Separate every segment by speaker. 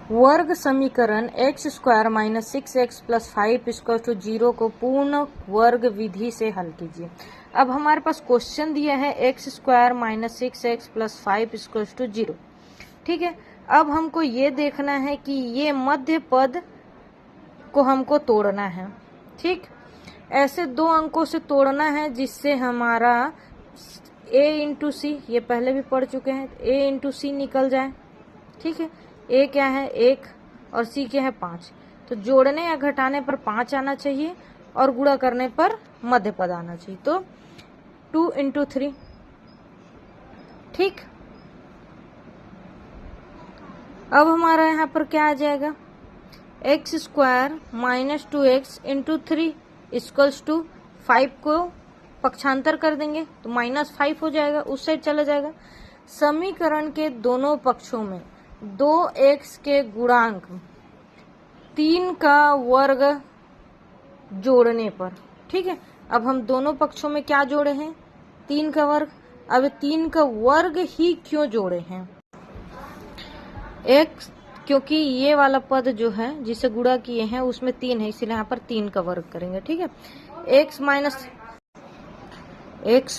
Speaker 1: वर्ग समीकरण x square minus 6x plus 5 equal to 0 को पूर्ण वर्ग विधि से हल कीजिए। अब हमारे पास क्वेश्चन दिया है x square minus 6x plus 5 equal to 0। ठीक है, अब हमको ये देखना है कि ये मध्य पद को हमको तोड़ना है। ठीक, ऐसे दो अंकों से तोड़ना है जिससे हमारा a इंटू सी, ये पहले भी पढ़ चुके हैं, a इंटू सी निकल जाए। ठीक है, a क्या है 1 और c क्या है 5, तो जोड़ने या घटाने पर 5 आना चाहिए और गुणा करने पर मध्य पद आना चाहिए, तो 2 इंटू 3। ठीक, अब हमारा यहाँ पर क्या आ जाएगा, x square minus 2x into 3 equals to 5 को पक्षांतर कर देंगे तो -5 हो जाएगा, उस साइड चला जाएगा। समीकरण के दोनों पक्षों में 2x के गुणांक 3 का वर्ग जोड़ने पर, ठीक है, अब हम दोनों पक्षों में क्या जोड़े हैं, 3 का वर्ग। अब 3 का वर्ग ही क्यों जोड़े हैं, x, क्योंकि ये वाला पद जो है जिसे गुणा किए हैं उसमें 3 है, इसीलिए यहाँ पर 3 का वर्ग करेंगे। ठीक है, x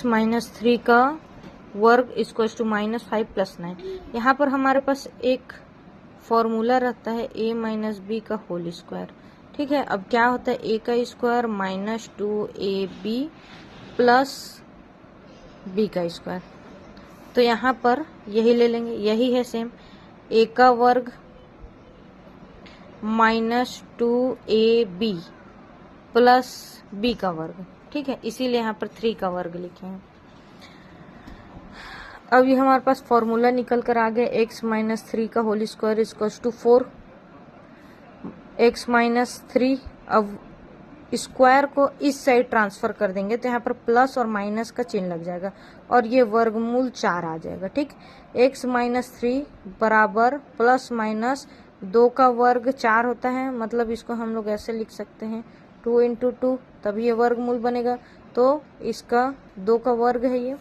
Speaker 1: माइनस 3 का वर्ग इक्वल टू -5 प्लस 9। यहाँ पर हमारे पास एक फॉर्मूला रहता है a माइनस बी का होल स्क्वायर। ठीक है, अब क्या होता है a का square minus 2ab plus b का स्क्वायर, तो यहाँ पर यही ले लेंगे, यही है सेम, a का वर्ग माइनस 2ab प्लस b का वर्ग। ठीक है, इसीलिए यहाँ पर 3 का वर्ग लिखे हैं। अब ये हमारे पास फॉर्मूला निकल कर आ गया, x माइनस 3 का whole square equal to 4 x minus 3। अब स्क्वायर को इस साइड ट्रांसफर कर देंगे तो यहाँ पर प्लस और माइनस का चिन्ह लग जाएगा और ये वर्गमूल 4 आ जाएगा। ठीक, x माइनस 3 बराबर प्लस माइनस 2 का वर्ग 4 होता है, मतलब इसको हम लोग ऐसे लिख सकते हैं 2 इंटू 2, तभी ये वर्गमूल बनेगा, तो इसका 2 का वर्ग है, ये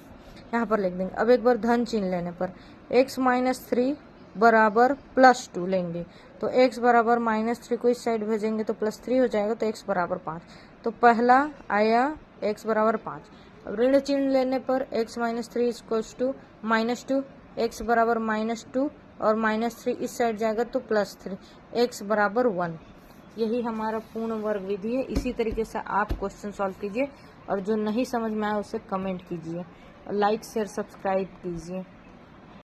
Speaker 1: यहाँ पर लिख देंगे। अब एक बार धन चिन्ह लेने पर x माइनस 3 बराबर प्लस 2 लेंगे, तो x बराबर -3 को इस साइड भेजेंगे तो +3 हो जाएगा, तो x बराबर 5, तो पहला आया x बराबर 5। अब ऋण चिन्ह लेने पर x minus 3 equals to -2, x बराबर -2 और -3 इस साइड जाएगा तो +3, x बराबर 1। यही हमारा पूर्ण वर्ग विधि है। इसी तरीके से आप क्वेश्चन सॉल्व कीजिए और जो नहीं समझ में आए उसे कमेंट कीजिए, लाइक शेयर सब्सक्राइब कीजिए।